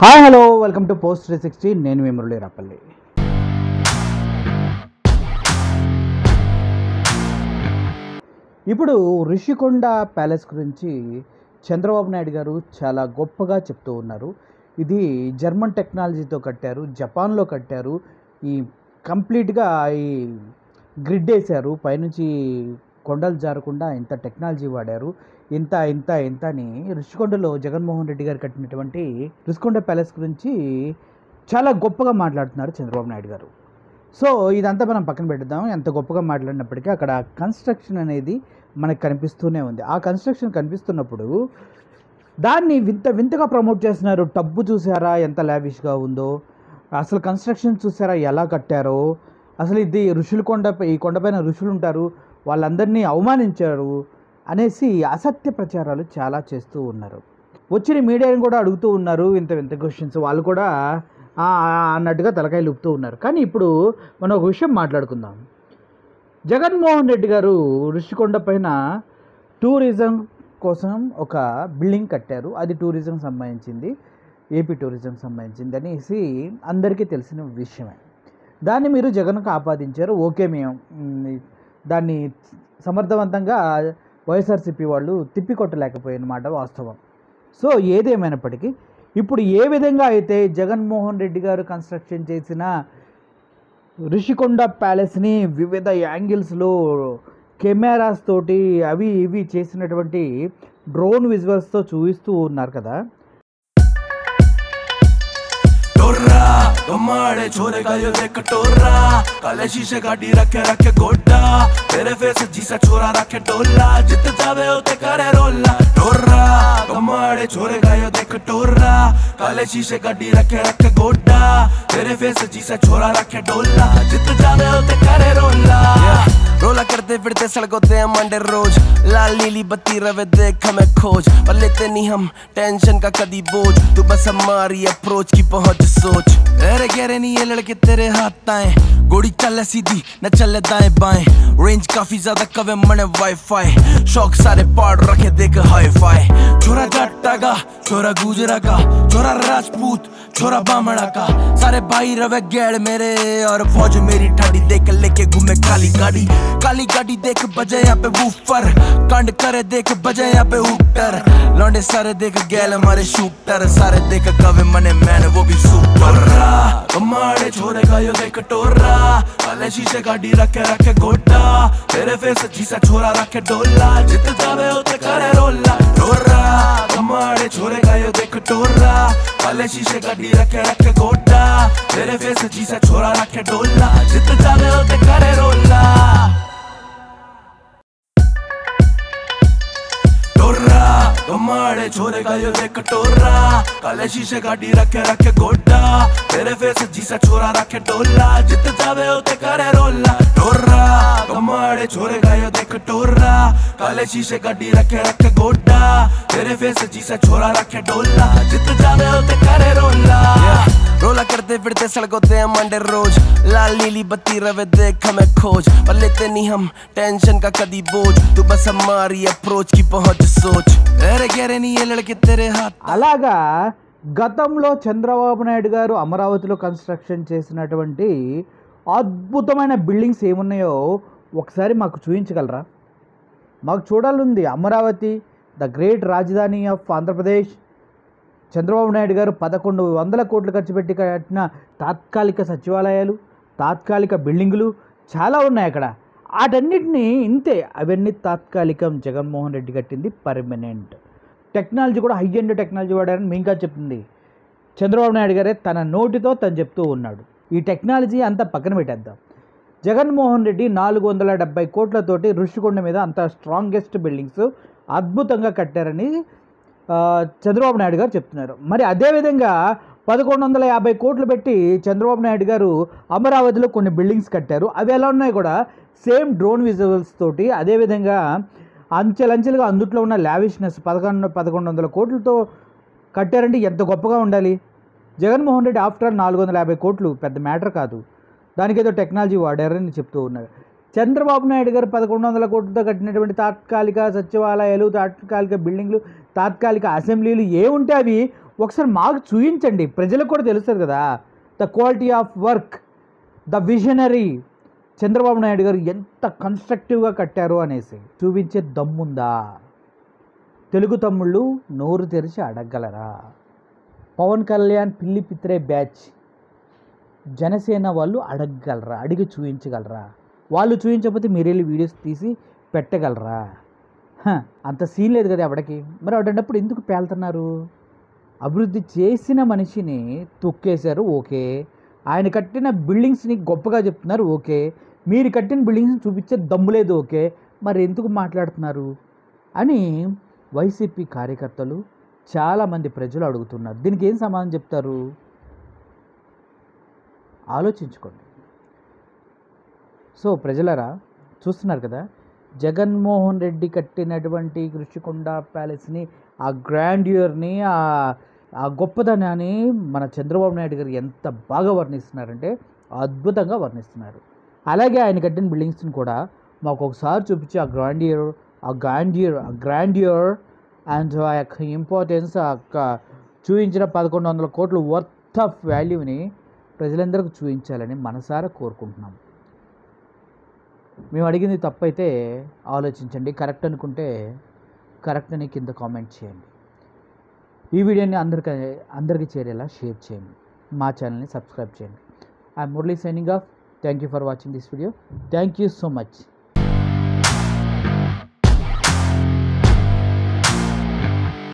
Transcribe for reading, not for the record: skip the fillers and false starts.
Hi hello welcome to post 360. నేను మీ మురళీ రాపల్లి. ఇప్పుడు Rishikonda palace గురించి చంద్రబాబు నాయుడు గారు చాలా గొప్పగా చెప్తూ ఉన్నారు. ఇది జర్మన్ టెక్నాలజీతో కట్టారు, జపాన్లో కట్టారు, ఈ కంప్లీట్గా ఈ గ్రిడ్ వేశారు, పైనుంచి కొండలు జారకుండా ఇంత టెక్నాలజీ వాడారు, ఇంత అని రిషికొండలో జగన్మోహన్ రెడ్డి గారు కట్టినటువంటి రిషికొండ ప్యాలెస్ గురించి చాలా గొప్పగా మాట్లాడుతున్నారు చంద్రబాబు నాయుడు గారు. సో ఇదంతా మనం పక్కన పెడదాం. ఎంత గొప్పగా మాట్లాడినప్పటికీ అక్కడ కన్స్ట్రక్షన్ అనేది మనకు కనిపిస్తూనే ఉంది. ఆ కన్స్ట్రక్షన్ కనిపిస్తున్నప్పుడు దాన్ని వింతగా ప్రమోట్ చేస్తున్నారు. టబ్బు చూసారా ఎంత లావిష్గా ఉందో, అసలు కన్స్ట్రక్షన్ చూసారా ఎలా కట్టారో, అసలు ఇది ఈ కొండపైన ఋషులు ఉంటారు, వాళ్ళందరినీ అవమానించారు అనేసి అసత్య ప్రచారాలు చాలా చేస్తూ ఉన్నారు. వచ్చిన మీడియాని కూడా అడుగుతూ ఉన్నారు వింత క్వశ్చన్స్, వాళ్ళు కూడా అన్నట్టుగా తలకాయలు ఊపుతూ ఉన్నారు. కానీ ఇప్పుడు మనం ఒక విషయం మాట్లాడుకుందాం. జగన్మోహన్ రెడ్డి గారు ఋషికొండ పైన టూరిజం కోసం ఒక బిల్డింగ్ కట్టారు. అది టూరిజం సంబంధించింది, ఏపీ టూరిజం సంబంధించింది అనేసి అందరికీ తెలిసిన విషయమే. దాన్ని మీరు జగన్కు ఆపాదించారు. ఓకే, మేము దాన్ని సమర్థవంతంగా వైఎస్ఆర్సీపీ వాళ్ళు తిప్పికొట్టలేకపోయిన మాట వాస్తవం. సో ఏదేమైనప్పటికీ ఇప్పుడు ఏ విధంగా అయితే జగన్మోహన్ రెడ్డి గారు కన్స్ట్రక్షన్ చేసిన రిషికొండ ప్యాలెస్ని వివిధ యాంగిల్స్లో కెమెరాస్ తోటి అవి ఇవి చేసినటువంటి డ్రోన్ విజువల్స్తో చూపిస్తూ ఉన్నారు కదా. कमाड़े छोरे का यो देख टोरा काले शीशे गाड़ी रखे गोड्डा तेरे फेस जीसा छोरा रखे डोला जित जावे होते करे रोला टोरा कमाड़े छोरे का यो देख टोरा काले शीशे गाड़ी रखे गोड्डा तेरे फेस जीसा छोरा रखे डोला जित जावे होते करे रोला रोला करते फिरते सड़कों ते मंडे रोज लाल नीली बत्ती रवे देख हमें खोज पर लेते नहीं हम टेंशन का कदी बोझ तू बस हमारी अप्रोच की पहुंच सोच अरे गहरे नहीं ये लड़के तेरे हाथ आए गोड़ी चले सीधी न चले दाएं बाएं रेंज काफी ज्यादा कवे मने वाईफाई शौक सारे पाड़ रखे देख हाई फाई छोरा जट्टा का छोरा गुजरा का छोरा राजपूत छोरा बामड़ा का सारे भाई रवे गैड़ मेरे और फौज मेरी ठाड़ी देख लेके घूमे काली गाड़ी देख बजे यहाँ पे वूफर कांड करे देख बजे यहाँ पे ऊपर लौंडे सारे देख गैल हमारे शूटर सारे देख कवे मने मैन वो भी सुपर कमाड़े छोरे का यो देख टोरा काले शीशे गाड़ी रखे गोड्डा तेरे फेस जीसा छोरा रखे डोला जित जावे होते करे रोला टोरा कमाड़े छोरे का यो देख टोरा काले शीशे गाड़ी रखे गोड्डा तेरे फेस जीसा छोरा रखे डोला जित जावे होते करे रोला कमाड़े छोरे का यो देख टोरा काले शीशे गाड़ी रखे गोड्डा तेरे फेस जीसा छोरा रखे डोला जित जावे होते करे रोला टोरा कमाड़े छोरे का यो देख टोरा काले शीशे गाड़ी रखे गोड्डा तेरे फेस जीसा छोरा रखे डोला जित जावे होते करे रोला रोला करते फिरते सड़कों ते मंडे रोज लाल नीली बत्ती रवे देख हमें खोज पर लेते नहीं हम टेंशन का कदी बोझ तू बस हमारी अप्रोच की पहुंच सोच अरे गहरे नहीं ये लड़के तेरे हाथ అలాగా గతంలో చంద్రబాబు నాయుడు గారు అమరావతిలో కన్స్ట్రక్షన్ చేసినటువంటి అద్భుతమైన బిల్డింగ్స్ ఏమున్నాయో ఒకసారి మాకు చూపించగలరా? మాకు చూడాలంది. అమరావతి ద గ్రేట్ రాజధాని ఆఫ్ ఆంధ్రప్రదేశ్. చంద్రబాబు నాయుడు గారు 1100 కోట్లు ఖర్చు పెట్టి కట్టిన తాత్కాలిక సచివాలయాలు, తాత్కాలిక బిల్డింగులు చాలా ఉన్నాయి అక్కడ. వాటన్నిటినీ ఇంతే, అవన్నీ తాత్కాలికం. జగన్మోహన్ రెడ్డి కట్టింది పర్మనెంట్. టెక్నాలజీ కూడా హై ఎండ్ టెక్నాలజీ వాడారని మీకా చెప్తుంది. చంద్రబాబు నాయుడు గారే తన నోటితో తను చెప్తూ ఉన్నాడు. ఈ టెక్నాలజీ అంతా పక్కన పెట్టేద్దాం. జగన్మోహన్ రెడ్డి 470 కోట్లతోటి ఋషికొండ మీద అంత స్ట్రాంగెస్ట్ బిల్డింగ్స్ అద్భుతంగా కట్టారని చంద్రబాబు నాయుడు గారు చెప్తున్నారు. మరి అదేవిధంగా 1150 కోట్లు పెట్టి చంద్రబాబు నాయుడు గారు అమరావతిలో కొన్ని బిల్డింగ్స్ కట్టారు. అవి ఎలా ఉన్నాయి కూడా సేమ్ డ్రోన్ విజువల్స్ తోటి, అదేవిధంగా అంచెలంచెలుగా అందుట్లో ఉన్న లావిష్నెస్ 1100 కోట్లతో కట్టారంటే ఎంత గొప్పగా ఉండాలి. జగన్మోహన్ రెడ్డి ఆఫ్టర్ 450 కోట్లు పెద్ద మ్యాటర్ కాదు, దానికి ఏదో టెక్నాలజీ వాడారని చెప్తూ ఉన్నారు. చంద్రబాబు నాయుడు గారు 1100 కోట్లతో కట్టినటువంటి తాత్కాలిక సచివాలయాలు, తాత్కాలిక బిల్డింగ్లు, తాత్కాలిక అసెంబ్లీలు ఏముంటే అవి ఒకసారి మాకు చూపించండి, ప్రజలకు కూడా తెలుస్తుంది కదా the quality of work, the visionary Chandrababu Naidu గారు ఎంత కన్స్ట్రక్టివ్గా కట్టారు అనేసి చూపించే దమ్ముందా? తెలుగు తమ్ముళ్ళు నోరు తెరిచి అడగగలరా? పవన్ కళ్యాణ్ పిల్లి పిత్రే బ్యాచ్ జనసేన వాళ్ళు అడగగలరా? అడిగి చూపించగలరా? వాళ్ళు చూపించకపోతే మీరు వెళ్ళి వీడియోస్ తీసి పెట్టగలరా? అంత సీన్ లేదు కదా ఎవడికి. మరి అటప్పుడు ఎందుకు పేలుతున్నారు? అభివృద్ధి చేసిన మనిషిని తొక్కేశారు, ఓకే. ఆయన కట్టిన బిల్డింగ్స్ని గొప్పగా చెప్తున్నారు, ఓకే. మీరు కట్టిన బిల్డింగ్స్ని చూపించే దమ్ము లేదు, ఓకే. మరి ఎందుకు మాట్లాడుతున్నారు అని వైసీపీ కార్యకర్తలు చాలామంది ప్రజలు అడుగుతున్నారు. దీనికి ఏం సమాధానం చెప్తారు? ఆలోచించుకోండి. సో ప్రజలరా, చూస్తున్నారు కదా, జగన్మోహన్ రెడ్డి కట్టినటువంటి ఋషికొండ ప్యాలెస్ని, ఆ గ్రాండ్యూర్ని, ఆ గొప్పదనాన్ని మన చంద్రబాబు నాయుడు గారు ఎంత బాగా వర్ణిస్తున్నారంటే అద్భుతంగా వర్ణిస్తున్నారు. అలాగే ఆయన కట్టిన బిల్డింగ్స్ని కూడా మాకు ఒకసారి చూపించి ఆ గ్రాండ్యూర్ అండ్ ఆ యొక్క ఇంపార్టెన్స్, ఆ యొక్క చూపించిన 1100 కోట్ల వర్త్ ఆఫ్ వాల్యూని ప్రజలందరికీ చూపించాలని మనసారా కోరుకుంటున్నాం. మేము అడిగింది తప్పైతే ఆలోచించండి, కరెక్ట్ అనుకుంటే కరెక్ట్ అని కింద కామెంట్ చేయండి. ఈ వీడియోని అందరికీ చేరేలా షేర్ చేయండి. మా ఛానల్ని సబ్స్క్రైబ్ చేయండి. I'm Murali signing off. Thank you for watching this video. Thank you so much.